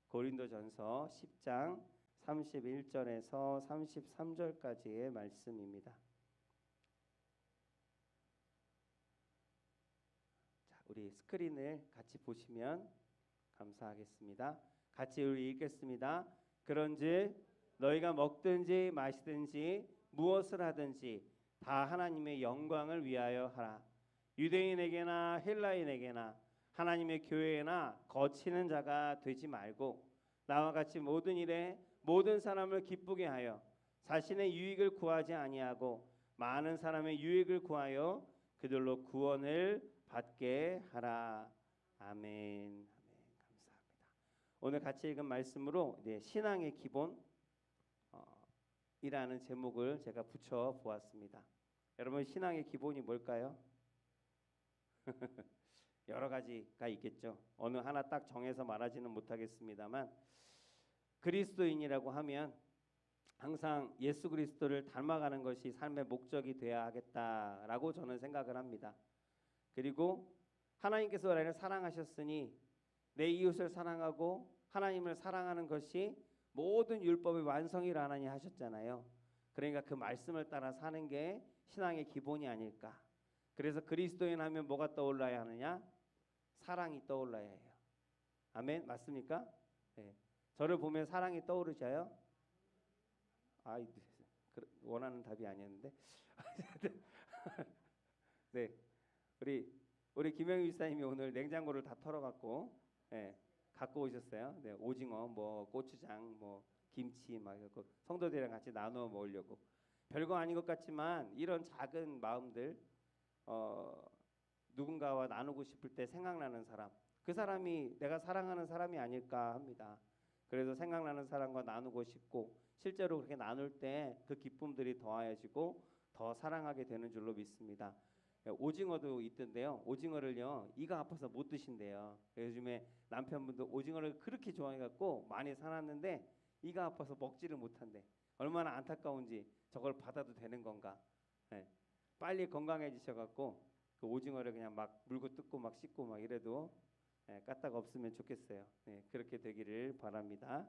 고린도전서 10장 31절에서 33절까지의 말씀입니다. 자, 우리 스크린을 같이 보시면 감사하겠습니다. 같이 우리 읽겠습니다. 그런즉 너희가 먹든지 마시든지 무엇을 하든지 다 하나님의 영광을 위하여 하라. 유대인에게나 헬라인에게나 하나님의 교회나 거치는 자가 되지 말고 나와 같이 모든 일에 모든 사람을 기쁘게 하여 자신의 유익을 구하지 아니하고 많은 사람의 유익을 구하여 그들로 구원을 받게 하라. 아멘. 아멘. 감사합니다. 오늘 같이 읽은 말씀으로 신앙의 기본 이라는 제목을 제가 붙여 보았습니다. 여러분, 신앙의 기본이 뭘까요? 여러 가지가 있겠죠. 어느 하나 딱 정해서 말하지는 못하겠습니다만 그리스도인이라고 하면 항상 예수 그리스도를 닮아가는 것이 삶의 목적이 되어야 하겠다라고 저는 생각을 합니다. 그리고 하나님께서 나를 사랑하셨으니 내 이웃을 사랑하고 하나님을 사랑하는 것이 모든 율법의 완성이라 하나님 하셨잖아요. 그러니까 그 말씀을 따라 사는 게 신앙의 기본이 아닐까. 그래서 그리스도인 하면 뭐가 떠올라야 하느냐? 사랑이 떠올라야 해요. 아멘. 맞습니까? 네. 저를 보면 사랑이 떠오르셔요? 원하는 답이 아니었는데. 네, 우리 김영희 집사님이 오늘 냉장고를 다 털어갖고 갖고 오셨어요. 네, 오징어, 뭐 고추장, 뭐 김치 막 이렇게 성도들이랑 같이 나누어 먹으려고. 별거 아닌 것 같지만 이런 작은 마음들 누군가와 나누고 싶을 때 생각나는 사람, 그 사람이 내가 사랑하는 사람이 아닐까 합니다. 그래서 생각나는 사람과 나누고 싶고 실제로 그렇게 나눌 때 그 기쁨들이 더하여지고 더 사랑하게 되는 줄로 믿습니다. 오징어도 있던데요. 오징어를요, 이가 아파서 못 드신대요. 요즘에 남편분도 오징어를 그렇게 좋아해갖고 많이 사놨는데 이가 아파서 먹지를 못한대. 얼마나 안타까운지 저걸 받아도 되는 건가. 빨리 건강해지셔갖고 그 오징어를 그냥 막 물고 뜯고 막 씻고 막 이래도 까딱 없으면 좋겠어요. 그렇게 되기를 바랍니다.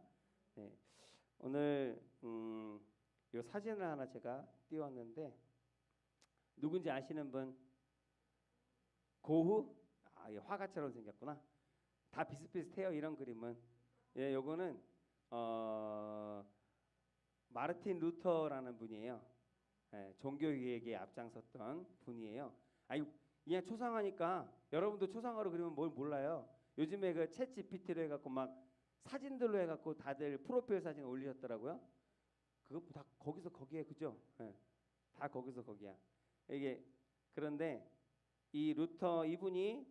오늘 이 사진을 하나 제가 띄웠는데 누군지 아시는 분? 고흐? 화가처럼 생겼구나. 다 비슷비슷해요. 이런 그림은. 요거는 마르틴 루터라는 분이에요. 종교개혁에 앞장섰던 분이에요. 그냥 초상화니까 여러분도 초상화로 그리면 뭘 몰라요. 요즘에 그 챗 GPT로 해갖고 막 사진들로 해갖고 다들 프로필 사진 올리셨더라고요. 그거 다 거기서 거기에 그죠? 다 거기서 거기야. 이게 그런데 이 루터 이분이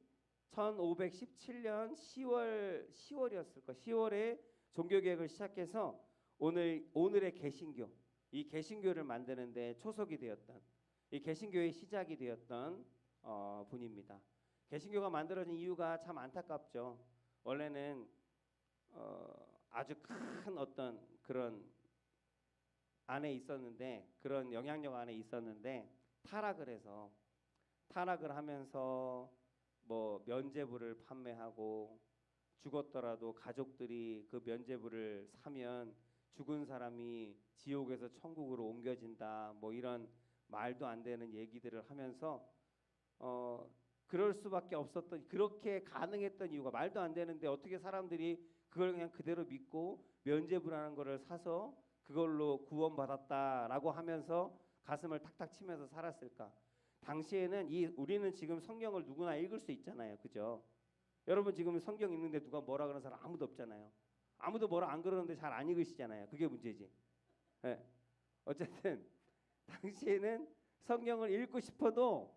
1517년 10월이었을 거. 10월에 종교개혁을 시작해서 오늘의 개신교, 이 개신교를 만드는데 초석이 되었던, 이 개신교의 시작이 되었던 분입니다. 개신교가 만들어진 이유가 참 안타깝죠. 원래는 아주 큰 어떤 그런 안에 있었는데, 그런 영향력 안에 있었는데 타락을 하면서 뭐 면죄부를 판매하고 죽었더라도 가족들이 그 면죄부를 사면 죽은 사람이 지옥에서 천국으로 옮겨진다, 뭐 이런 말도 안 되는 얘기들을 하면서 그럴 수밖에 없었던, 그렇게 가능했던 이유가 말도 안 되는데 어떻게 사람들이 그걸 그냥 그대로 믿고 면죄부라는 거를 사서 그걸로 구원받았다라고 하면서 가슴을 탁탁 치면서 살았을까? 당시에는 우리는 지금 성경을 누구나 읽을 수 있잖아요. 그죠? 여러분 지금 성경 읽는데 누가 뭐라 그러는 사람 아무도 없잖아요. 아무도 뭐라 안 그러는데 잘 안 읽으시잖아요. 그게 문제지. 어쨌든 당시에는 성경을 읽고 싶어도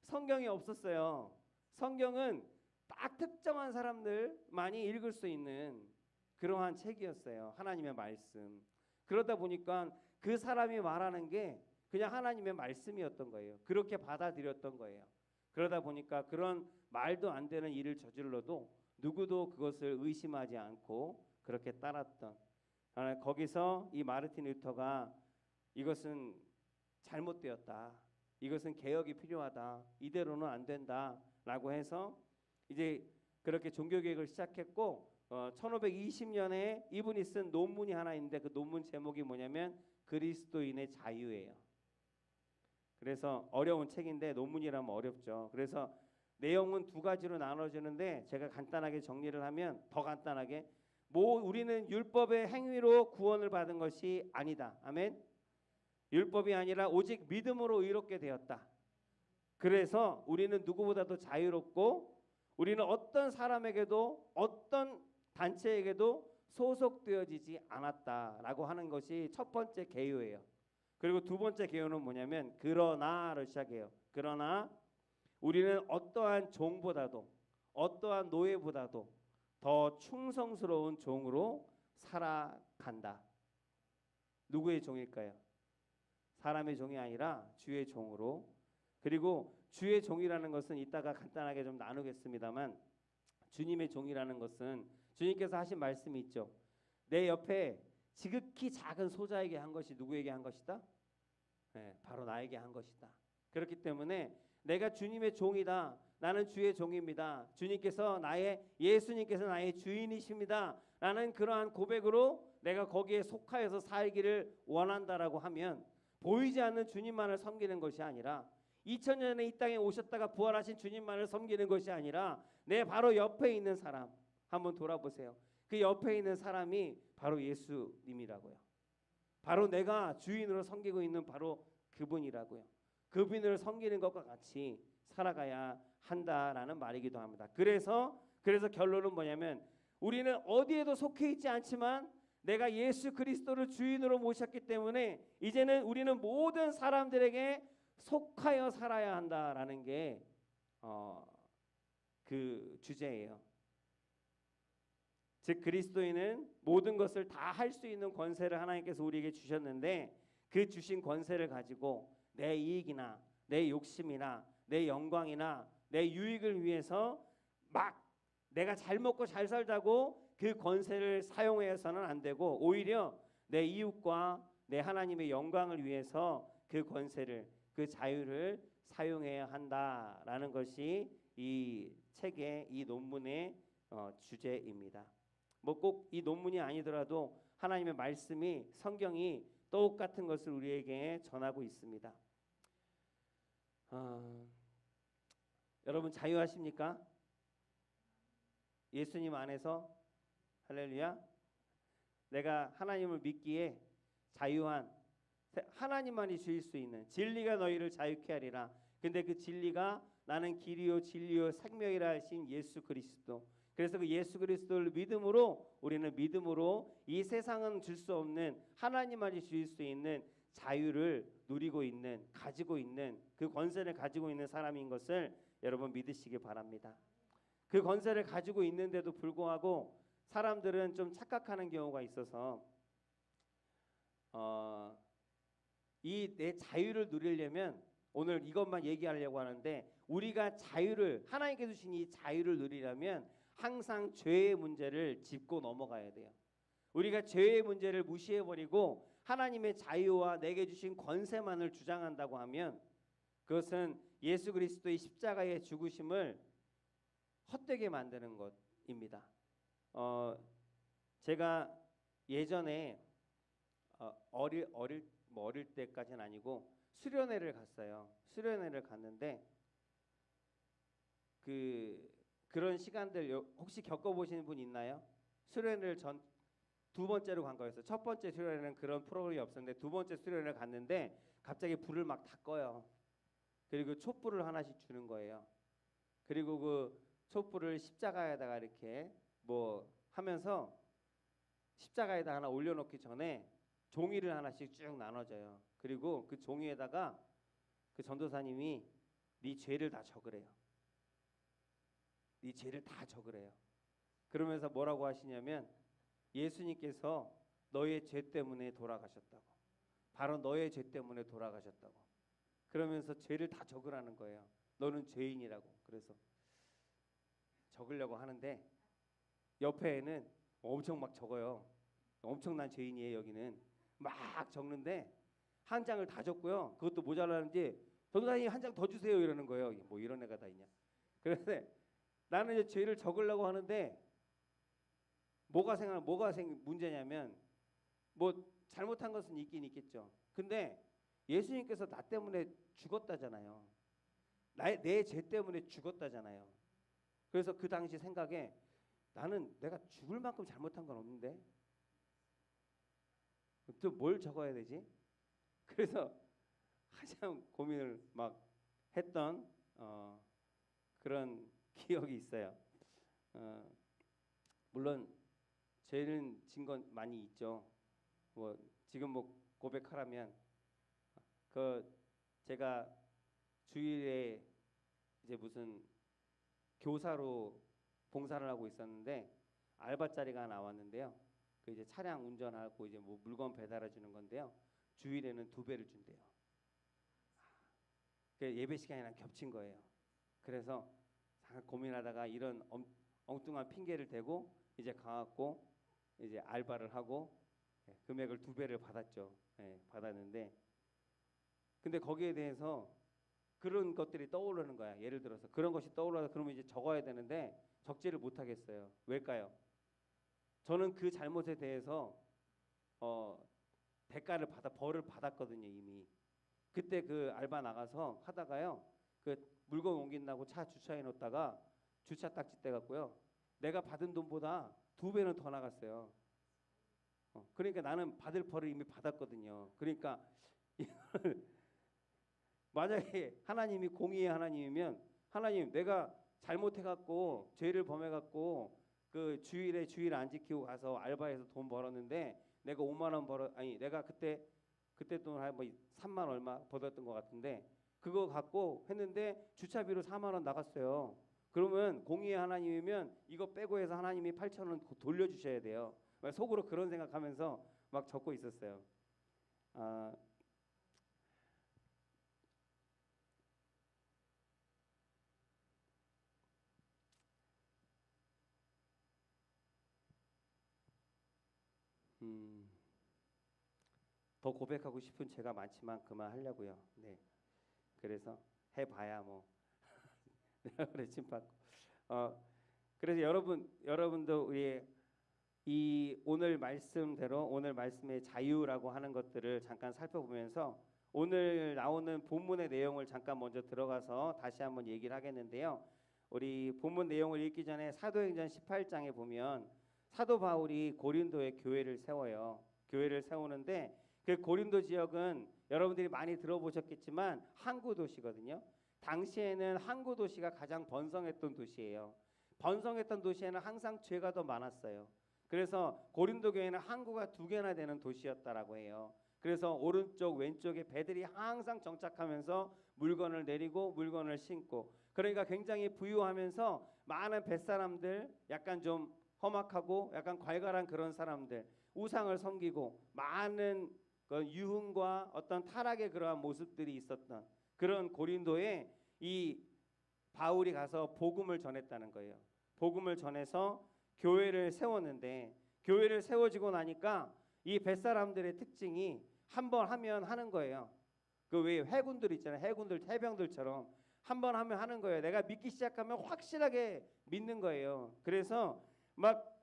성경이 없었어요. 성경은 딱 특정한 사람들만이 읽을 수 있는 그러한 책이었어요. 하나님의 말씀. 그러다 보니까 그 사람이 말하는 게 그냥 하나님의 말씀이었던 거예요. 그렇게 받아들였던 거예요. 그러다 보니까 그런 말도 안 되는 일을 저질러도 누구도 그것을 의심하지 않고 그렇게 따랐던, 거기서 이 마르틴 루터가 이것은 잘못되었다, 이것은 개혁이 필요하다, 이대로는 안 된다 라고 해서 이제 그렇게 종교개혁을 시작했고, 1520년에 이분이 쓴 논문이 하나 있는데 그 논문 제목이 뭐냐면 그리스도인의 자유예요. 그래서 어려운 책인데 논문이라면 어렵죠. 그래서 내용은 두 가지로 나눠지는데 제가 간단하게 정리를 하면 더 간단하게 우리는 율법의 행위로 구원을 받은 것이 아니다. 아멘. 율법이 아니라 오직 믿음으로 의롭게 되었다. 그래서 우리는 누구보다도 자유롭고 우리는 어떤 사람에게도 어떤 단체에게도 소속되어지지 않았다라고 하는 것이 첫 번째 개요예요. 그리고 두 번째 개요는 뭐냐면 그러나를 시작해요. 그러나 우리는 어떠한 종보다도 어떠한 노예보다도 더 충성스러운 종으로 살아간다. 누구의 종일까요? 사람의 종이 아니라 주의 종으로. 그리고 주의 종이라는 것은 이따가 간단하게 좀 나누겠습니다만 주님의 종이라는 것은 주님께서 하신 말씀이 있죠. 내 옆에 지극히 작은 소자에게 한 것이 누구에게 한 것이다? 네, 바로 나에게 한 것이다. 그렇기 때문에 내가 주님의 종이다. 나는 주의 종입니다. 예수님께서 나의 주인이십니다. 라는 그러한 고백으로 내가 거기에 속하여서 살기를 원한다라고 하면 보이지 않는 주님만을 섬기는 것이 아니라 2000년에 이 땅에 오셨다가 부활하신 주님만을 섬기는 것이 아니라 내 바로 옆에 있는 사람 한번 돌아보세요. 그 옆에 있는 사람이 바로 예수님이라고요. 바로 내가 주인으로 섬기고 있는 바로 그분이라고요. 그분을 섬기는 것과 같이 살아가야 한다라는 말이기도 합니다. 그래서 결론은 뭐냐면 우리는 어디에도 속해 있지 않지만 내가 예수 그리스도를 주인으로 모셨기 때문에 이제는 우리는 모든 사람들에게 속하여 살아야 한다라는 게 그 주제예요. 즉 그리스도인은 모든 것을 다 할 수 있는 권세를 하나님께서 우리에게 주셨는데 그 주신 권세를 가지고 내 이익이나 내 욕심이나 내 영광이나 내 유익을 위해서 막 내가 잘 먹고 잘 살자고 그 권세를 사용해서는 안 되고 오히려 내 이웃과 내 하나님의 영광을 위해서 그 권세를 그 자유를 사용해야 한다라는 것이 이 책의 이 논문의 주제입니다. 뭐 꼭 이 논문이 아니더라도 하나님의 말씀이 성경이 똑같은 것을 우리에게 전하고 있습니다. 여러분 자유하십니까? 예수님 안에서 할렐루야. 내가 하나님을 믿기에 자유한 하나님만이 주일 수 있는 진리가 너희를 자유케 하리라. 근데 그 진리가 나는 길이요 진리요 생명이라 하신 예수 그리스도. 그래서 그 예수 그리스도를 믿음으로 우리는 믿음으로 이 세상은 줄 수 없는 하나님만이 주일 수 있는 자유를 누리고 있는 가지고 있는 그 권세를 가지고 있는 사람인 것을 여러분 믿으시기 바랍니다. 그 권세를 가지고 있는데도 불구하고 사람들은 좀 착각하는 경우가 있어서 이 내 자유를 누리려면 오늘 이것만 얘기하려고 하는데 우리가 자유를 하나님께 주신 이 자유를 누리려면 항상 죄의 문제를 짚고 넘어가야 돼요. 우리가 죄의 문제를 무시해버리고 하나님의 자유와 내게 주신 권세만을 주장한다고 하면 그것은 예수 그리스도의 십자가의 죽으심을 헛되게 만드는 것입니다. 제가 예전에 어릴 때까지는 아니고 수련회를 갔어요. 수련회를 갔는데 그런 시간들 혹시 겪어보시는 분 있나요? 수련회를 두 번째로 간 거였어요. 첫 번째 수련회는 그런 프로그램이 없었는데 두 번째 수련회를 갔는데 갑자기 불을 막 다 꺼요. 그리고 촛불을 하나씩 주는 거예요. 그리고 그 촛불을 십자가에다가 이렇게 뭐 하면서 십자가에다 하나 올려놓기 전에 종이를 하나씩 쭉 나눠줘요. 그리고 그 종이에다가 그 전도사님이 네 죄를 다 적으래요. 네 죄를 다 적으래요. 그러면서 뭐라고 하시냐면 예수님께서 너의 죄 때문에 돌아가셨다고. 바로 너의 죄 때문에 돌아가셨다고. 그러면서 죄를 다 적으라는 거예요. 너는 죄인이라고. 그래서 적으려고 하는데 옆에는 엄청 막 적어요. 엄청난 죄인이에요. 여기는 막 적는데 한 장을 다 적고요. 그것도 모자라는지 전도사님 한 장 더 주세요 이러는 거예요. 뭐 이런 애가 다 있냐. 그런데 나는 이제 죄를 적으려고 하는데 문제냐면 뭐 잘못한 것은 있긴 있겠죠. 근데 예수님께서 나 때문에 죽었다잖아요. 내 죄 때문에 죽었다잖아요. 그래서 그 당시 생각에 나는 내가 죽을 만큼 잘못한 건 없는데 또 뭘 적어야 되지? 그래서 한참 고민을 막 했던 그런 기억이 있어요. 물론 죄는 진 건 많이 있죠. 뭐 지금 뭐 고백하라면 그 제가 주일에 이제 무슨 교사로 봉사를 하고 있었는데 알바 자리가 나왔는데요. 그 이제 차량 운전하고 이제 뭐 물건 배달해 주는 건데요. 주일에는 2배를 준대요. 그 예배 시간이랑 겹친 거예요. 그래서 잠깐 고민하다가 이런 엉뚱한 핑계를 대고 이제 가갖고 이제 알바를 하고 금액을 2배를 받았죠. 받았는데 근데 거기에 대해서 그런 것들이 떠오르는 거야. 예를 들어서 그런 것이 떠올라서 그러면 이제 적어야 되는데 적지를 못하겠어요. 왜일까요? 저는 그 잘못에 대해서 대가를 벌을 받았거든요. 이미 그때 그 알바 나가서 하다가요. 그 물건 옮긴다고 차 주차해 놓다가 주차 딱지 떼갖고요. 내가 받은 돈보다 2배는 더 나갔어요. 그러니까 나는 받을 벌을 이미 받았거든요. 그러니까 만약에 하나님이 공의의 하나님이면 하나님 내가 잘못해갖고 죄를 범해갖고 그 주일 안 지키고 가서 알바해서 돈 벌었는데 내가 5만 원 내가 그때 돈 한 뭐 3만 얼마 벌었던 것 같은데 그거 갖고 했는데 주차비로 4만 원 나갔어요. 그러면 공의의 하나님이면 이거 빼고 해서 하나님이 8천 원 돌려주셔야 돼요. 속으로 그런 생각하면서 막 적고 있었어요. 더 고백하고 싶은 죄가 많지만 그만하려고요. 네. 그래서 해봐야 뭐 그래 침받고. 그래서 여러분도 우리 이 오늘 말씀대로 오늘 말씀의 자유라고 하는 것들을 잠깐 살펴보면서 오늘 나오는 본문의 내용을 잠깐 먼저 들어가서 다시 한번 얘기를 하겠는데요. 우리 본문 내용을 읽기 전에 사도행전 18장에 보면 사도 바울이 고린도에 교회를 세워요. 교회를 세우는데 그 고린도 지역은 여러분들이 많이 들어보셨겠지만 항구 도시거든요. 당시에는 항구 도시가 가장 번성했던 도시예요. 번성했던 도시에는 항상 죄가 더 많았어요. 그래서 고린도 교회는 항구가 2개나 되는 도시였다라고 해요. 그래서 오른쪽 왼쪽에 배들이 항상 정착하면서 물건을 내리고 물건을 싣고 그러니까 굉장히 부유하면서 많은 뱃사람들 약간 좀 험악하고 약간 괄괄한 그런 사람들 우상을 섬기고 많은 그 유흥과 어떤 타락의 그러한 모습들이 있었던 그런 고린도에 이 바울이 가서 복음을 전했다는 거예요. 복음을 전해서 교회를 세웠는데 교회를 세워지고 나니까 이 뱃사람들의 특징이 한 번 하면 하는 거예요. 그 왜 해군들 있잖아요. 해병들처럼 한 번 하면 하는 거예요. 내가 믿기 시작하면 확실하게 믿는 거예요. 그래서 막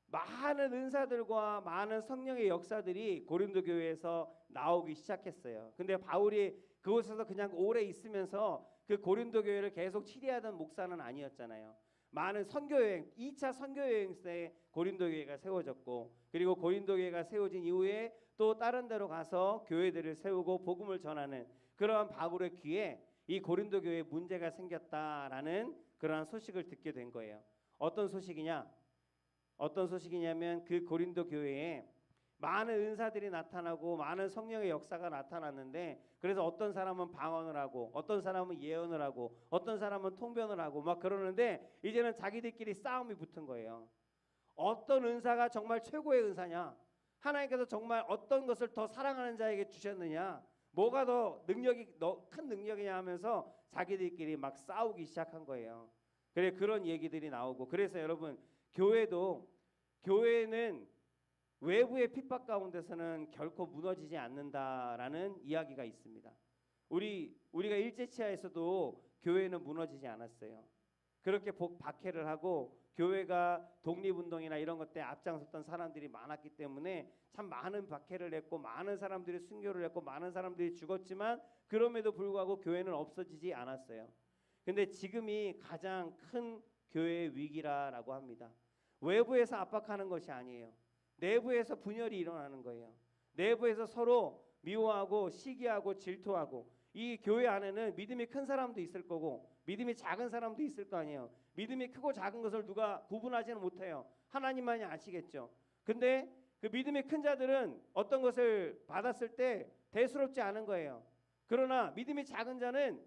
많은 은사들과 많은 성령의 역사들이 고린도 교회에서 나오기 시작했어요. 근데 바울이 그곳에서 그냥 오래 있으면서 그 고린도 교회를 계속 치리하던 목사는 아니었잖아요. 많은 선교여행, 2차 선교여행 때 고린도 교회가 세워졌고 그리고 고린도 교회가 세워진 이후에 또 다른 데로 가서 교회들을 세우고 복음을 전하는 그러한 바울의 귀에 이 고린도 교회에 문제가 생겼다라는 그러한 소식을 듣게 된 거예요. 어떤 소식이냐면 그 고린도 교회에 많은 은사들이 나타나고 많은 성령의 역사가 나타났는데 그래서 어떤 사람은 방언을 하고 어떤 사람은 예언을 하고 어떤 사람은 통변을 하고 막 그러는데 이제는 자기들끼리 싸움이 붙은 거예요. 어떤 은사가 정말 최고의 은사냐? 하나님께서 정말 어떤 것을 더 사랑하는 자에게 주셨느냐? 뭐가 더 큰 능력이냐 하면서 자기들끼리 막 싸우기 시작한 거예요. 그래 그런 얘기들이 나오고 그래서 여러분 교회는 외부의 핍박 가운데서는 결코 무너지지 않는다라는 이야기가 있습니다. 우리가 일제치하에서도 교회는 무너지지 않았어요. 그렇게 박해를 하고 교회가 독립운동이나 이런 것 때 앞장섰던 사람들이 많았기 때문에 참 많은 박해를 했고 많은 사람들이 순교를 했고 많은 사람들이 죽었지만 그럼에도 불구하고 교회는 없어지지 않았어요. 근데 지금이 가장 큰 교회의 위기라고 합니다. 외부에서 압박하는 것이 아니에요. 내부에서 분열이 일어나는 거예요. 내부에서 서로 미워하고 시기하고 질투하고, 이 교회 안에는 믿음이 큰 사람도 있을 거고 믿음이 작은 사람도 있을 거 아니에요. 믿음이 크고 작은 것을 누가 구분하지는 못해요. 하나님만이 아시겠죠. 근데 그 믿음이 큰 자들은 어떤 것을 받았을 때 대수롭지 않은 거예요. 그러나 믿음이 작은 자는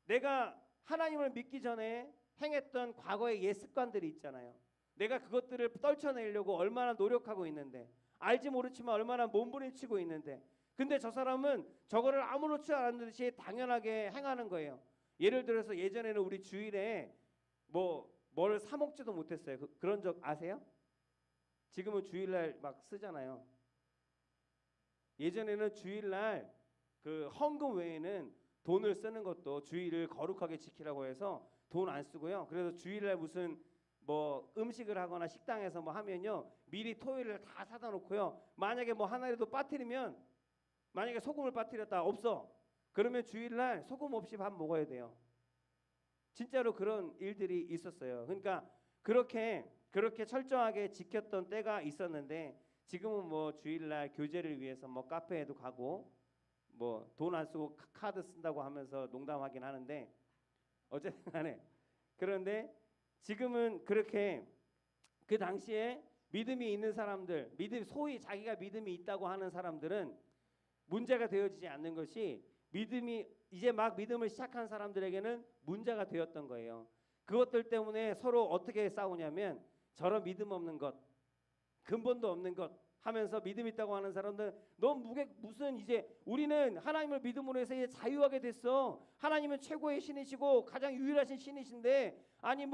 내가 하나님을 믿기 전에 행했던 과거의 옛 습관들이 있잖아요. 내가 그것들을 떨쳐내려고 얼마나 노력하고 있는데, 알지 모르지만 얼마나 몸부림치고 있는데, 근데 저 사람은 저거를 아무렇지 않은 듯이 당연하게 행하는 거예요. 예를 들어서 예전에는 우리 주일에 뭘 사 먹지도 못했어요. 그런 적 아세요? 지금은 주일날 막 쓰잖아요. 예전에는 주일날 그 헌금 외에는 돈을 쓰는 것도 주일을 거룩하게 지키라고 해서 돈 안 쓰고요. 그래서 주일날 무슨 음식을 하거나 식당에서 하면요, 미리 토요일을 다 사다 놓고요. 만약에 하나라도 빠뜨리면, 만약에 소금을 빠뜨렸다 없어, 그러면 주일날 소금 없이 밥 먹어야 돼요. 진짜로 그런 일들이 있었어요. 그러니까 그렇게 철저하게 지켰던 때가 있었는데, 지금은 주일날 교제를 위해서 카페에도 가고 돈 안 쓰고 카드 쓴다고 하면서 농담하긴 하는데, 어쨌든 간에, 그런데 지금은 그렇게 그 당시에 믿음이 있는 사람들, 소위 자기가 믿음이 있다고 하는 사람들은 문제가 되어지지 않는 것이, 믿음이 이제 막 믿음을 시작한 사람들에게는 문제가 되었던 거예요. 그것들 때문에 서로 어떻게 싸우냐면, 저런 믿음 없는 것, 근본도 없는 것 하면서 믿음 있다고 하는 사람들, 너 무슨 이제 우리는 하나님을 믿음으로 해서 이제 자유하게 됐어. 하나님은 최고의 신이시고 가장 유일하신 신이신데, 아니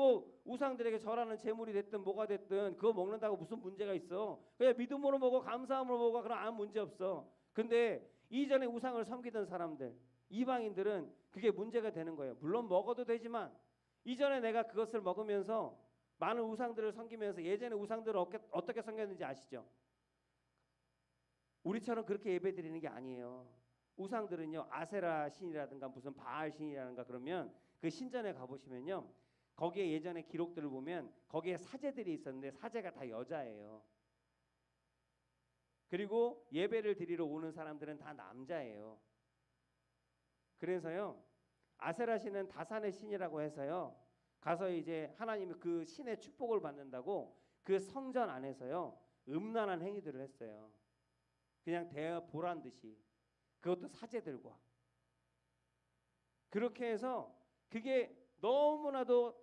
우상들에게 절하는 제물이 됐든 뭐가 됐든 그거 먹는다고 무슨 문제가 있어. 그냥 믿음으로 먹어, 감사함으로 먹어, 그럼 아무 문제 없어. 근데 이전에 우상을 섬기던 사람들, 이방인들은 그게 문제가 되는 거예요. 물론 먹어도 되지만 이전에 내가 그것을 먹으면서 많은 우상들을 섬기면서, 예전에 우상들을 어떻게 섬겼는지 아시죠? 우리처럼 그렇게 예배드리는 게 아니에요. 우상들은요, 아세라 신이라든가 무슨 바알 신이라든가, 그러면 그 신전에 가보시면요, 거기에 예전에 기록들을 보면 거기에 사제들이 있었는데 사제가 다 여자예요. 그리고 예배를 드리러 오는 사람들은 다 남자예요. 그래서요, 아세라 신은 다산의 신이라고 해서요, 가서 이제 하나님의 그 신의 축복을 받는다고 그 성전 안에서요 음란한 행위들을 했어요. 그냥 대여 보란 듯이, 그것도 사제들과. 그렇게 해서 그게 너무나도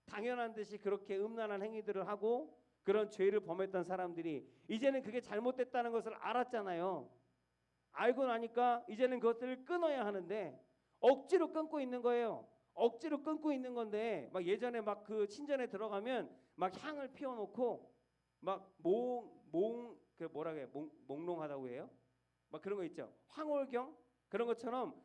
당연한 듯이 그렇게 음란한 행위들을 하고 그런 죄를 범했던 사람들이 이제는 그게 잘못됐다는 것을 알았잖아요. 알고 나니까 이제는 그것들을 끊어야 하는데 억지로 끊고 있는 거예요. 억지로 끊고 있는 건데, 예전에 그 신전에 들어가면 향을 피워놓고 몽롱하다고 해요. 그런 거 있죠. 황홀경 그런 것처럼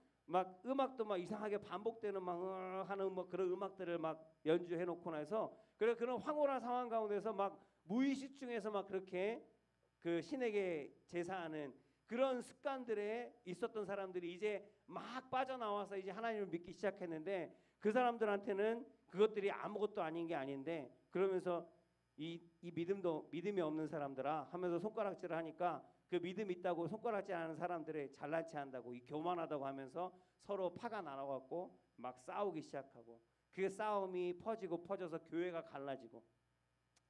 음악도 이상하게 반복되는 하는 그런 음악들을 연주해 놓고 나서, 그런 황홀한 상황 가운데서 무의식 중에서 그렇게 그 신에게 제사하는 그런 습관들에 있었던 사람들이 이제 빠져나와서 이제 하나님을 믿기 시작했는데, 그 사람들한테는 그것들이 아무것도 아닌 게 아닌데, 그러면서 이 믿음이 없는 사람들아 하면서 손가락질을 하니까, 그 믿음 있다고 손가락질하는 사람들을 잘난 체한다고, 교만하다고 하면서 서로 파가 나눠갖고 싸우기 시작하고, 그 싸움이 퍼져서 교회가 갈라지고,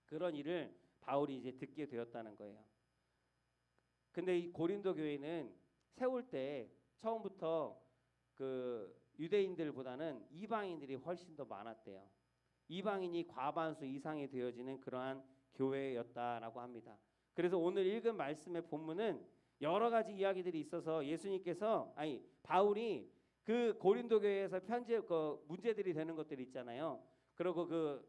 그런 일을 바울이 이제 듣게 되었다는 거예요. 근데 이 고린도 교회는 세울 때 처음부터 그 유대인들보다는 이방인들이 훨씬 더 많았대요. 이방인이 과반수 이상이 되어지는 그러한 교회였다라고 합니다. 그래서 오늘 읽은 말씀의 본문은 여러 가지 이야기들이 있어서 바울이 그 고린도 교회에서 문제들이 되는 것들이 있잖아요. 그리고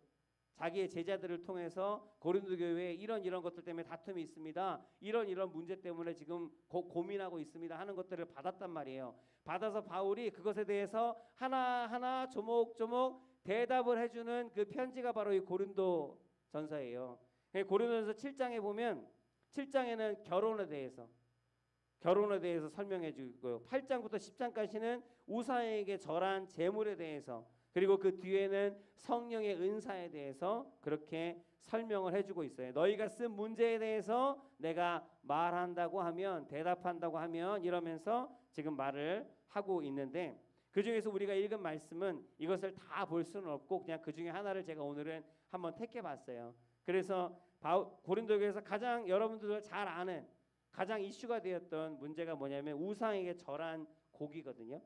자기의 제자들을 통해서 고린도 교회에 이런 것들 때문에 다툼이 있습니다. 이런 문제 때문에 지금 고민하고 있습니다 하는 것들을 받았단 말이에요. 받아서 바울이 그것에 대해서 하나하나 조목조목 대답을 해주는 그 편지가 바로 이 고린도 전서예요. 고린도전서 7장에 보면 7장에는 결혼에 대해서 설명해 주고요. 8장부터 10장까지는 우상에게 절한 재물에 대해서, 그리고 그 뒤에는 성령의 은사에 대해서 그렇게 설명을 해주고 있어요. 너희가 쓴 문제에 대해서 내가 말한다고 하면, 대답한다고 하면, 이러면서 지금 말을 하고 있는데, 그 중에서 우리가 읽은 말씀은 이것을 다 볼 수는 없고 그냥 그 중에 하나를 제가 오늘은 한번 택해봤어요. 그래서 고린도교에서 가장 여러분들 잘 아는, 가장 이슈가 되었던 문제가 뭐냐면 우상에게 절한 고기거든요.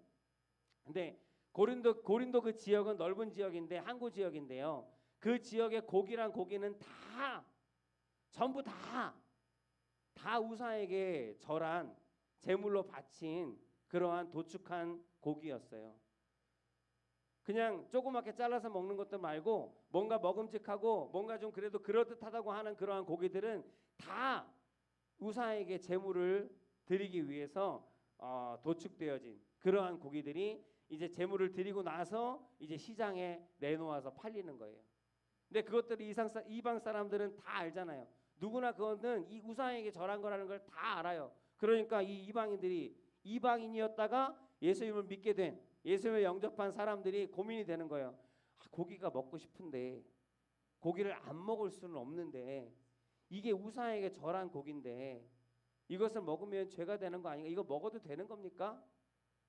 근데 고린도 그 지역은 넓은 지역인데, 항구 지역인데요. 그 지역의 고기란 고기는 전부 다 우상에게 절한 제물로 바친 그러한 도축한 고기였어요. 그냥 조그맣게 잘라서 먹는 것도 말고 뭔가 먹음직하고 뭔가 좀 그래도 그럴듯하다고 하는 그러한 고기들은 다 우상에게 제물을 드리기 위해서 도축되어진 그러한 고기들이 이제 제물을 드리고 나서 이제 시장에 내놓아서 팔리는 거예요. 근데 그것들이 이방 사람들은 다 알잖아요. 누구나 그거는 이 우상에게 절한 거라는 걸 다 알아요. 그러니까 이 이방인이었다가 예수님을 믿게 된, 예수님을 영접한 사람들이 고민이 되는 거예요. 고기가 먹고 싶은데 고기를 안 먹을 수는 없는데 이게 우상에게 절한 고기인데 이것을 먹으면 죄가 되는 거 아닌가? 이거 먹어도 되는 겁니까?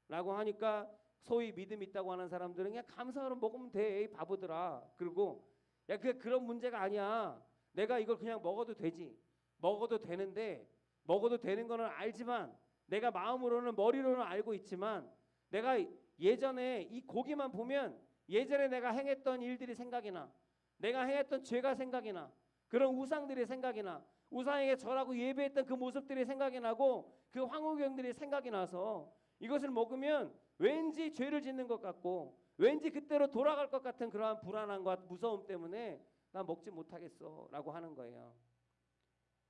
라고 하니까 소위 믿음 있다고 하는 사람들은 그냥 감사로 먹으면 돼, 이 바보들아. 그리고 야, 그런 문제가 아니야. 내가 이걸 그냥 먹어도 되지. 먹어도 되는데, 먹어도 되는 거는 알지만, 내가 마음으로는, 머리로는 알고 있지만, 내가 예전에 이 고기만 보면 예전에 내가 행했던 일들이 생각이 나. 내가 행했던 죄가 생각이 나. 그런 우상들이 생각이 나. 우상에게 절하고 예배했던 그 모습들이 생각이 나고 그 황후경들이 생각이 나서 이것을 먹으면 왠지 죄를 짓는 것 같고 왠지 그때로 돌아갈 것 같은 그러한 불안함과 무서움 때문에 나 먹지 못하겠어 라고 하는 거예요.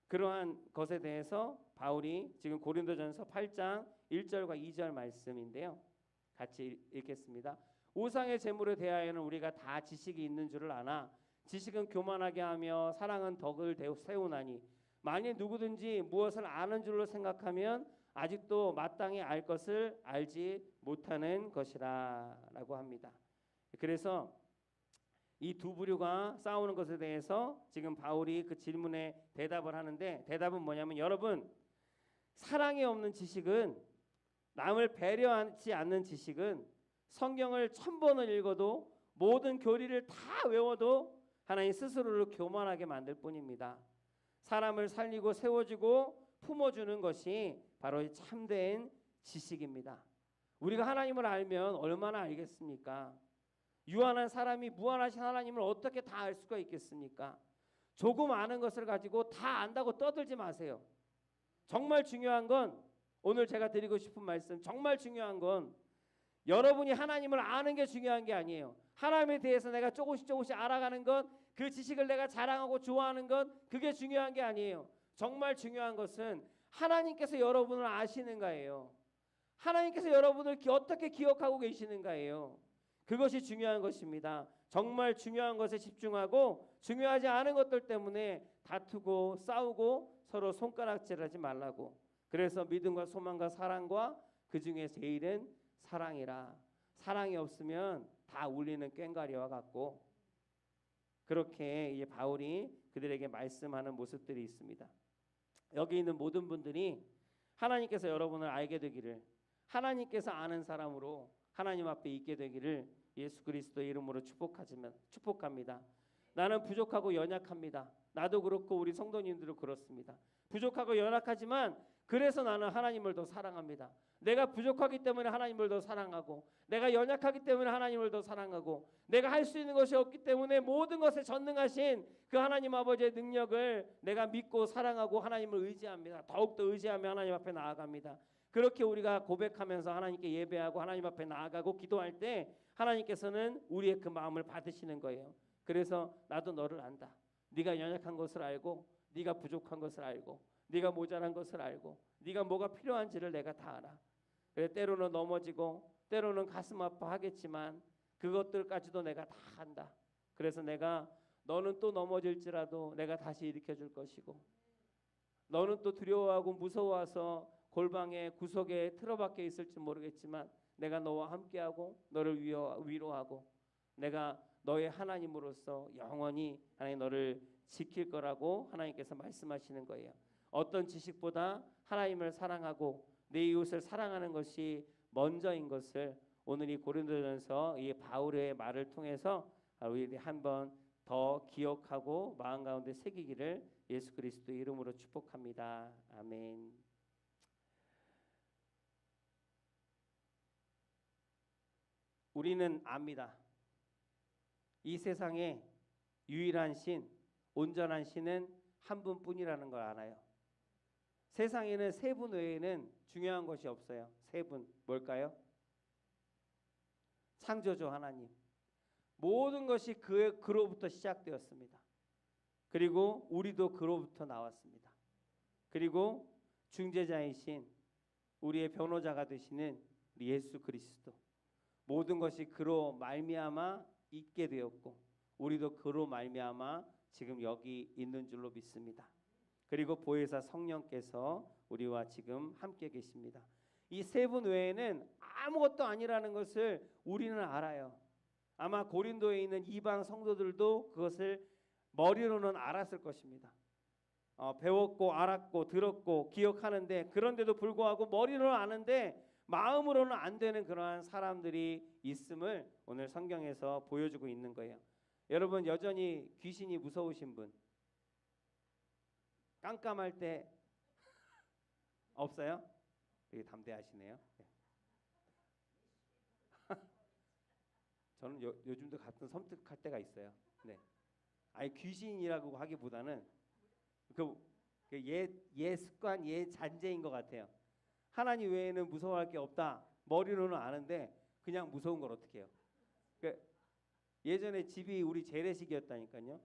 그러한 것에 대해서 바울이 지금 고린도전서 8장 1절과 2절 말씀인데요. 같이 읽겠습니다. 우상의 제물에 대하여는 우리가 다 지식이 있는 줄을 아나 지식은 교만하게 하며 사랑은 덕을 세우나니 만일 누구든지 무엇을 아는 줄로 생각하면 아직도 마땅히 알 것을 알지 못하는 것이라 라고 합니다. 그래서 이 두 부류가 싸우는 것에 대해서 지금 바울이 그 질문에 대답을 하는데, 대답은 뭐냐면, 여러분, 사랑이 없는 지식은, 남을 배려하지 않는 지식은 성경을 1000번을 읽어도 모든 교리를 다 외워도 하나님 스스로를 교만하게 만들 뿐입니다. 사람을 살리고 세워주고 품어주는 것이 바로 참된 지식입니다. 우리가 하나님을 알면 얼마나 알겠습니까? 유한한 사람이 무한하신 하나님을 어떻게 다 알 수가 있겠습니까? 조금 아는 것을 가지고 다 안다고 떠들지 마세요. 정말 중요한 건, 오늘 제가 드리고 싶은 말씀, 정말 중요한 건 여러분이 하나님을 아는 게 중요한 게 아니에요. 하나님에 대해서 내가 조금씩 알아가는 것, 그 지식을 내가 자랑하고 좋아하는 것, 그게 중요한 게 아니에요. 정말 중요한 것은 하나님께서 여러분을 아시는가예요. 하나님께서 여러분을 어떻게 기억하고 계시는가예요. 그것이 중요한 것입니다. 정말 중요한 것에 집중하고 중요하지 않은 것들 때문에 다투고 싸우고 서로 손가락질하지 말라고. 그래서 믿음과 소망과 사랑과 그 중에 제일은 사랑이라. 사랑이 없으면 다 울리는 꽹과리와 같고, 그렇게 이제 바울이 그들에게 말씀하는 모습들이 있습니다. 여기 있는 모든 분들이 하나님께서 여러분을 알게 되기를, 하나님께서 아는 사람으로 하나님 앞에 있게 되기를 예수 그리스도의 이름으로 축복합니다. 나는 부족하고 연약합니다. 나도 그렇고 우리 성도님들도 그렇습니다. 부족하고 연약하지만 그래서 나는 하나님을 더 사랑합니다. 내가 부족하기 때문에 하나님을 더 사랑하고, 내가 연약하기 때문에 하나님을 더 사랑하고, 내가 할 수 있는 것이 없기 때문에 모든 것에 전능하신 그 하나님 아버지의 능력을 내가 믿고 사랑하고 하나님을 의지합니다. 더욱더 의지하며 하나님 앞에 나아갑니다. 그렇게 우리가 고백하면서 하나님께 예배하고 하나님 앞에 나아가고 기도할 때 하나님께서는 우리의 그 마음을 받으시는 거예요. 그래서 나도 너를 안다. 네가 연약한 것을 알고, 네가 부족한 것을 알고, 네가 모자란 것을 알고, 네가 뭐가 필요한지를 내가 다 알아. 그래, 때로는 넘어지고 때로는 가슴 아파하겠지만 그것들까지도 내가 다 한다. 그래서 내가 너는 또 넘어질지라도 내가 다시 일으켜줄 것이고 너는 또 두려워하고 무서워서 골방에 구석에 틀어박혀 있을지 모르겠지만 내가 너와 함께하고 너를 위로하고 내가 너의 하나님으로서 영원히 하나님 너를 지킬 거라고 하나님께서 말씀하시는 거예요. 어떤 지식보다 하나님을 사랑하고 내 이웃을 사랑하는 것이 먼저인 것을 오늘 이 고린도전서 이 바울의 말을 통해서 우리 한번 더 기억하고 마음 가운데 새기기를 예수 그리스도의 이름으로 축복합니다. 아멘. 우리는 압니다. 이 세상에 유일한 신, 온전한 신은 한 분뿐이라는 걸 알아요. 세상에는 세 분 외에는 중요한 것이 없어요. 세 분 뭘까요? 창조주 하나님. 모든 것이 그로부터 시작되었습니다. 그리고 우리도 그로부터 나왔습니다. 그리고 중재자이신 우리의 변호자가 되시는 우리 예수 그리스도. 모든 것이 그로 말미암아 있게 되었고 우리도 그로 말미암아 지금 여기 있는 줄로 믿습니다. 그리고 보혜사 성령께서 우리와 지금 함께 계십니다. 이 세 분 외에는 아무것도 아니라는 것을 우리는 알아요. 아마 고린도에 있는 이방 성도들도 그것을 머리로는 알았을 것입니다. 배웠고 알았고 들었고 기억하는데 그런데도 불구하고 머리로는 아는데 마음으로는 안 되는 그러한 사람들이 있음을 오늘 성경에서 보여주고 있는 거예요. 여러분 여전히 귀신이 무서우신 분 깜깜할 때 없어요? 되게 담대하시네요. 저는 요즘도 가끔 섬뜩할 때가 있어요. 네. 아니 귀신이라고 하기보다는 옛 습관, 옛 잔재인 것 같아요. 하나님 외에는 무서워할 게 없다. 머리로는 아는데 그냥 무서운 걸 어떻게 해요? 예전에 집이 우리 재래식이었다니까요.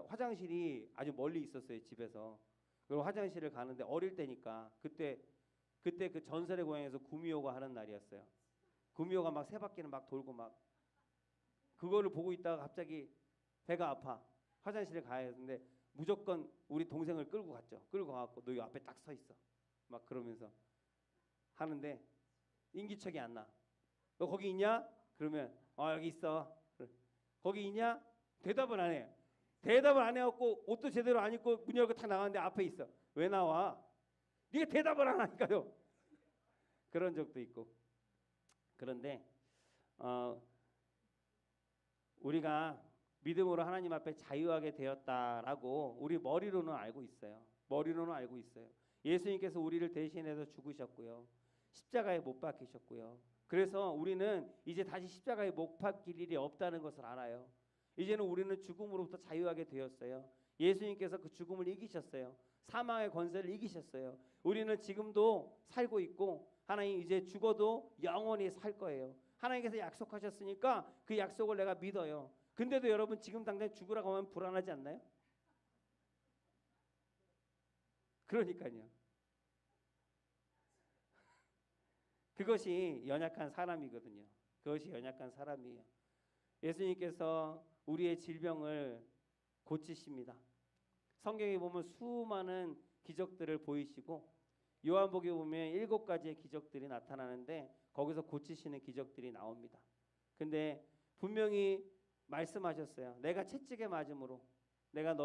화장실이 아주 멀리 있었어요. 집에서. 그리고 화장실을 가는데 어릴 때니까 그때 그 전설의 고향에서 구미호가 하는 날이었어요. 구미호가 막 세 바퀴는 막 돌고 막 그거를 보고 있다가 갑자기 배가 아파. 화장실에 가야 했는데 무조건 우리 동생을 끌고 갔죠. 끌고 가갖고 너 이 앞에 딱 서 있어. 막 그러면서 하는데 인기척이 안 나. 너 거기 있냐? 그러면 여기 있어. 거기 있냐? 대답을 안 해. 대답을 안 해갖고 옷도 제대로 안 입고 문 열고 탁 나가는데 앞에 있어. 왜 나와? 네가 대답을 안 하니까요. 그런 적도 있고. 그런데 우리가 믿음으로 하나님 앞에 자유하게 되었다라고 우리 머리로는 알고 있어요. 머리로는 알고 있어요. 예수님께서 우리를 대신해서 죽으셨고요. 십자가에 못 박히셨고요. 그래서 우리는 이제 다시 십자가에 못 박힐 일이 없다는 것을 알아요. 이제는 우리는 죽음으로부터 자유하게 되었어요. 예수님께서 그 죽음을 이기셨어요. 사망의 권세를 이기셨어요. 우리는 지금도 살고 있고 하나님 이제 죽어도 영원히 살 거예요. 하나님께서 약속하셨으니까 그 약속을 내가 믿어요. 근데도 여러분 지금 당장 죽으라고 하면 불안하지 않나요? 그러니까요. 그것이 연약한 사람이거든요. 그것이 연약한 사람이에요. 예수님께서 우리의 질병을 고치십니다. 성경에 보면 수많은 기적들을 보이시고 요한복음에 보면 7가지의 기적들이 나타나는데 거기서 고치시는 기적들이 나옵니다. 근데 분명히 말씀하셨어요. 내가 채찍에 맞음으로 내가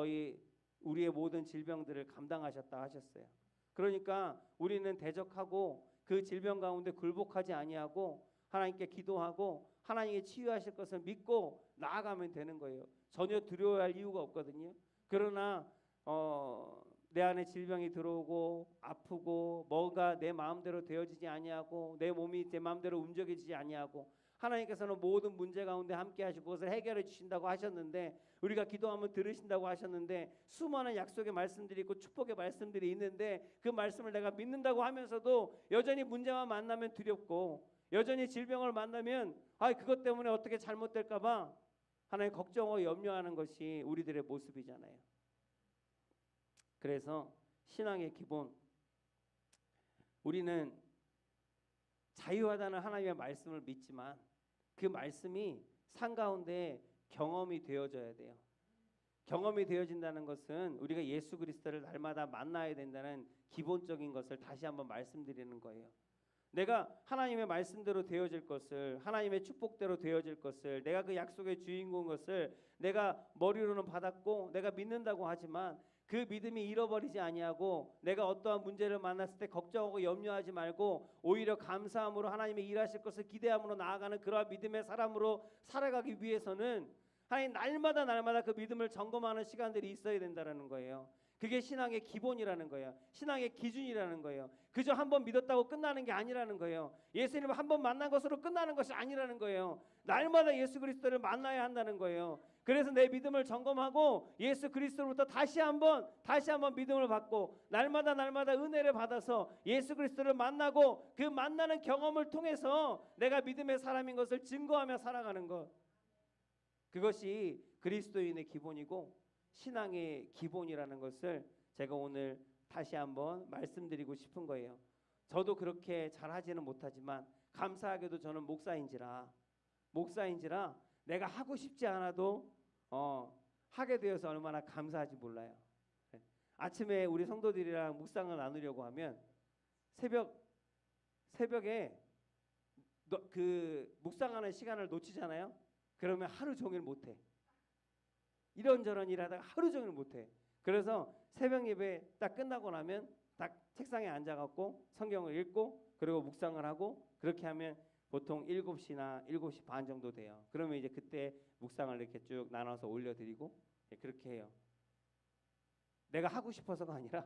우리의 모든 질병들을 감당하셨다 하셨어요. 그러니까 우리는 대적하고 그 질병 가운데 굴복하지 아니하고 하나님께 기도하고 하나님이 치유하실 것을 믿고 나아가면 되는 거예요. 전혀 두려워할 이유가 없거든요. 그러나 내 안에 질병이 들어오고 아프고 뭐가 내 마음대로 되어지지 아니하고 내 몸이 내 마음대로 움직이지 아니하고 하나님께서는 모든 문제 가운데 함께 하시고 그것을 해결해 주신다고 하셨는데 우리가 기도하면 들으신다고 하셨는데 수많은 약속의 말씀들이 있고 축복의 말씀들이 있는데 그 말씀을 내가 믿는다고 하면서도 여전히 문제만 만나면 두렵고 여전히 질병을 만나면 그것 때문에 어떻게 잘못될까 봐 하나님 걱정하고 염려하는 것이 우리들의 모습이잖아요. 그래서 신앙의 기본 우리는 자유하다는 하나님의 말씀을 믿지만 그 말씀이 삶 가운데 경험이 되어져야 돼요. 경험이 되어진다는 것은 우리가 예수 그리스도를 날마다 만나야 된다는 기본적인 것을 다시 한번 말씀드리는 거예요. 내가 하나님의 말씀대로 되어질 것을, 하나님의 축복대로 되어질 것을, 내가 그 약속의 주인공인 것을 내가 머리로는 받았고 내가 믿는다고 하지만 그 믿음이 잃어버리지 아니하고 내가 어떠한 문제를 만났을 때 걱정하고 염려하지 말고 오히려 감사함으로 하나님의 일하실 것을 기대함으로 나아가는 그러한 믿음의 사람으로 살아가기 위해서는 하나님 날마다 그 믿음을 점검하는 시간들이 있어야 된다는 거예요. 그게 신앙의 기본이라는 거예요. 신앙의 기준이라는 거예요. 그저 한 번 믿었다고 끝나는 게 아니라는 거예요. 예수님을 한 번 만난 것으로 끝나는 것이 아니라는 거예요. 날마다 예수 그리스도를 만나야 한다는 거예요. 그래서 내 믿음을 점검하고 예수 그리스도로부터 다시 한번 믿음을 받고 날마다 은혜를 받아서 예수 그리스도를 만나고 그 만나는 경험을 통해서 내가 믿음의 사람인 것을 증거하며 살아가는 것. 그것이 그리스도인의 기본이고 신앙의 기본이라는 것을 제가 오늘 다시 한번 말씀드리고 싶은 거예요. 저도 그렇게 잘하지는 못하지만 감사하게도 저는 목사인지라 내가 하고 싶지 않아도 하게 되어서 얼마나 감사하지 몰라요. 아침에 우리 성도들이랑 묵상을 나누려고 하면 새벽에 그 묵상하는 시간을 놓치잖아요. 그러면 하루 종일 못해. 이런저런 일하다가 하루 종일 못해. 그래서 새벽 예배 딱 끝나고 나면 딱 책상에 앉아갖고 성경을 읽고 그리고 묵상을 하고 그렇게 하면 보통 7시나 7시 반 정도 돼요. 그러면 이제 그때 묵상을 이렇게 쭉 나눠서 올려드리고 그렇게 해요. 내가 하고 싶어서가 아니라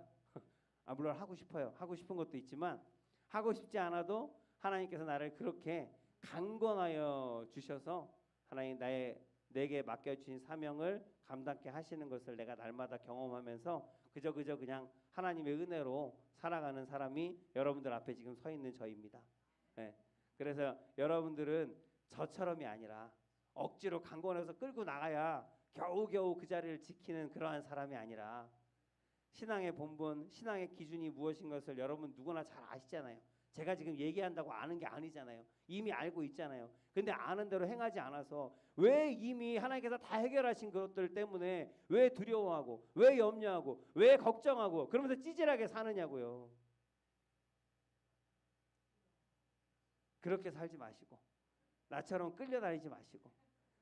물론 하고 싶어요. 하고 싶은 것도 있지만 하고 싶지 않아도 하나님께서 나를 그렇게 강권하여 주셔서 하나님 내게 맡겨주신 사명을 감당케 하시는 것을 내가 날마다 경험하면서 그저 그냥 하나님의 은혜로 살아가는 사람이 여러분들 앞에 지금 서 있는 저입니다. 네. 그래서 여러분들은 저처럼이 아니라 억지로 강권해서 끌고 나가야 겨우겨우 그 자리를 지키는 그러한 사람이 아니라 신앙의 본분, 신앙의 기준이 무엇인 것을 여러분 누구나 잘 아시잖아요. 제가 지금 얘기한다고 아는 게 아니잖아요. 이미 알고 있잖아요. 근데 아는 대로 행하지 않아서 왜 이미 하나님께서 다 해결하신 것들 때문에 왜 두려워하고 왜 염려하고 왜 걱정하고 그러면서 찌질하게 사느냐고요. 그렇게 살지 마시고 나처럼 끌려다니지 마시고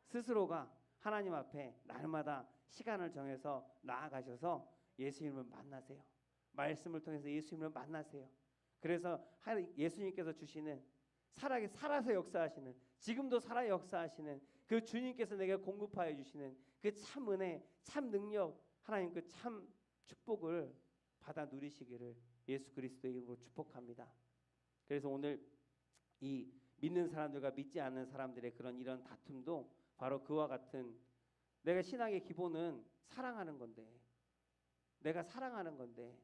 스스로가 하나님 앞에 날마다 시간을 정해서 나아가셔서 예수님을 만나세요. 말씀을 통해서 예수님을 만나세요. 그래서 예수님께서 주시는 살아서 역사하시는 지금도 살아 역사하시는 그 주님께서 내게 공급하여 주시는 그 참 은혜, 참 능력, 하나님 그 참 축복을 받아 누리시기를 예수 그리스도의 이름으로 축복합니다. 그래서 오늘 이 믿는 사람들과 믿지 않는 사람들의 이런 다툼도 바로 그와 같은 내가 신앙의 기본은 사랑하는 건데 내가 사랑하는 건데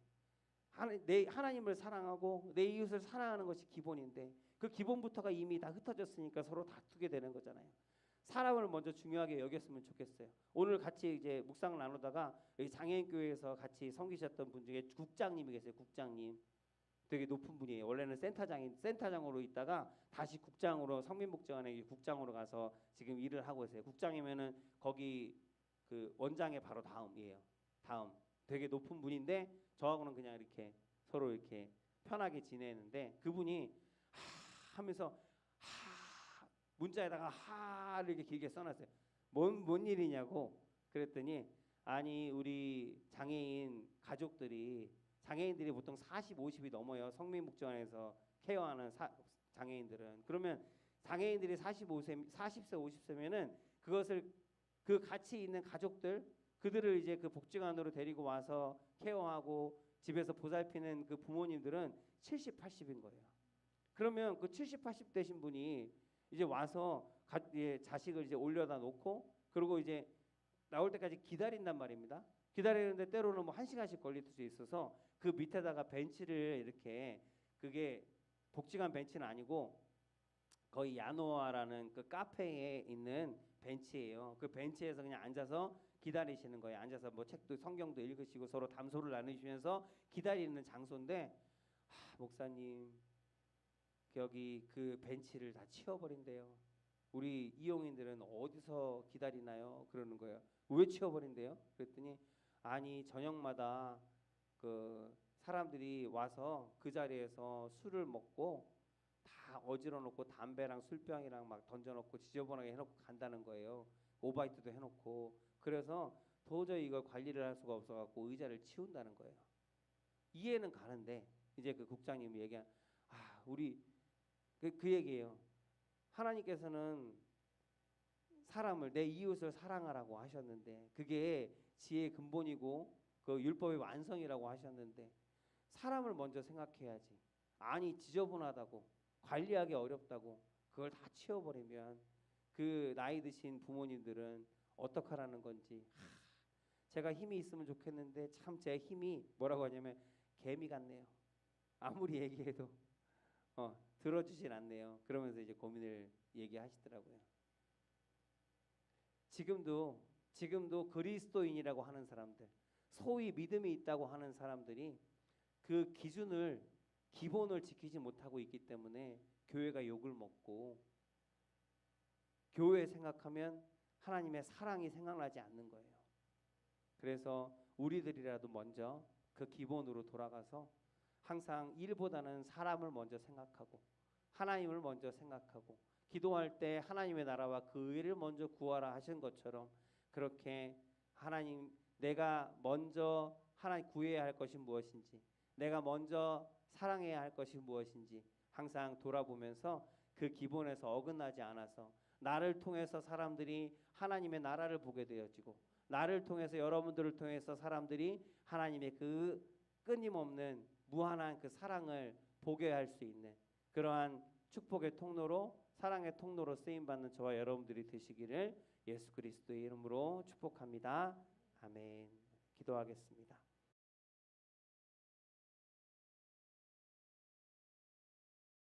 하나님을 사랑하고 내 이웃을 사랑하는 것이 기본인데 그 기본부터가 이미 다 흩어졌으니까 서로 다투게 되는 거잖아요. 사람을 먼저 중요하게 여겼으면 좋겠어요. 오늘 같이 이제 묵상을 나누다가 여기 장애인 교회에서 같이 섬기셨던 분 중에 국장님이 계세요. 국장님 되게 높은 분이에요. 원래는 센터장으로 있다가 다시 국장으로 성민복지관에 국장으로 가서 지금 일을 하고 있어요. 국장이면은 거기 그 원장의 바로 다음이에요. 다음 되게 높은 분인데 저하고는 그냥 이렇게 서로 이렇게 편하게 지내는데 그분이 하면서 문자에다가 하를 이렇게 길게 써놨어요. 뭔 일이냐고 그랬더니 아니 우리 장애인들이 보통 40, 50이 넘어요. 성민복지관에서 케어하는 장애인들은. 그러면 장애인들이 40세, 50세면은 그것을 그 같이 있는 가족들 그들을 이제 그 복지관으로 데리고 와서 케어하고 집에서 보살피는 그 부모님들은 70, 80인 거예요. 그러면 그 70, 80 되신 분이 이제 와서 자식을 이제 올려다 놓고 그리고 이제 나올 때까지 기다린단 말입니다. 기다리는데 때로는 뭐 1시간씩 걸릴 수 있어서 그 밑에다가 벤치를 이렇게 그게 복지관 벤치는 아니고 거의 야노아라는 그 카페에 있는 벤치예요. 그 벤치에서 그냥 앉아서 기다리시는 거예요. 앉아서 뭐 책도 성경도 읽으시고 서로 담소를 나누시면서 기다리는 장소인데 목사님 여기 그 벤치를 다 치워버린대요. 우리 이용인들은 어디서 기다리나요? 그러는 거예요. 왜 치워버린대요? 그랬더니 아니 저녁마다 그 사람들이 와서 그 자리에서 술을 먹고 다 어지러 놓고 담배랑 술병이랑 막 던져놓고 지저분하게 해놓고 간다는 거예요. 오바이트도 해놓고. 그래서 도저히 이걸 관리를 할 수가 없어갖고 의자를 치운다는 거예요. 이해는 가는데 이제 그 국장님이 얘기한 우리 그 얘기예요. 하나님께서는 사람을 내 이웃을 사랑하라고 하셨는데 그게 지혜의 근본이고 그 율법의 완성이라고 하셨는데 사람을 먼저 생각해야지. 아니 지저분하다고 관리하기 어렵다고 그걸 다 치워버리면 그 나이 드신 부모님들은 어떡하라는 건지. 제가 힘이 있으면 좋겠는데 참 제 힘이 뭐라고 하냐면 개미 같네요. 아무리 얘기해도 들어주질 않네요. 그러면서 이제 고민을 얘기하시더라고요. 지금도 그리스도인이라고 하는 사람들, 소위 믿음이 있다고 하는 사람들이 그 기본을 지키지 못하고 있기 때문에 교회가 욕을 먹고 교회 생각하면 하나님의 사랑이 생각나지 않는 거예요. 그래서 우리들이라도 먼저 그 기본으로 돌아가서 항상 일보다는 사람을 먼저 생각하고 하나님을 먼저 생각하고 기도할 때 하나님의 나라와 그 의를 먼저 구하라 하신 것처럼 그렇게 하나님 내가 먼저 하나님 구해야 할 것이 무엇인지 내가 먼저 사랑해야 할 것이 무엇인지 항상 돌아보면서 그 기본에서 어긋나지 않아서 나를 통해서 사람들이 하나님의 나라를 보게 되어지고 나를 통해서 여러분들을 통해서 사람들이 하나님의 그 끊임없는 무한한 그 사랑을 보게 할 수 있는 그러한 축복의 통로로 사랑의 통로로 쓰임받는 저와 여러분들이 되시기를 예수 그리스도의 이름으로 축복합니다. 아멘. 기도하겠습니다.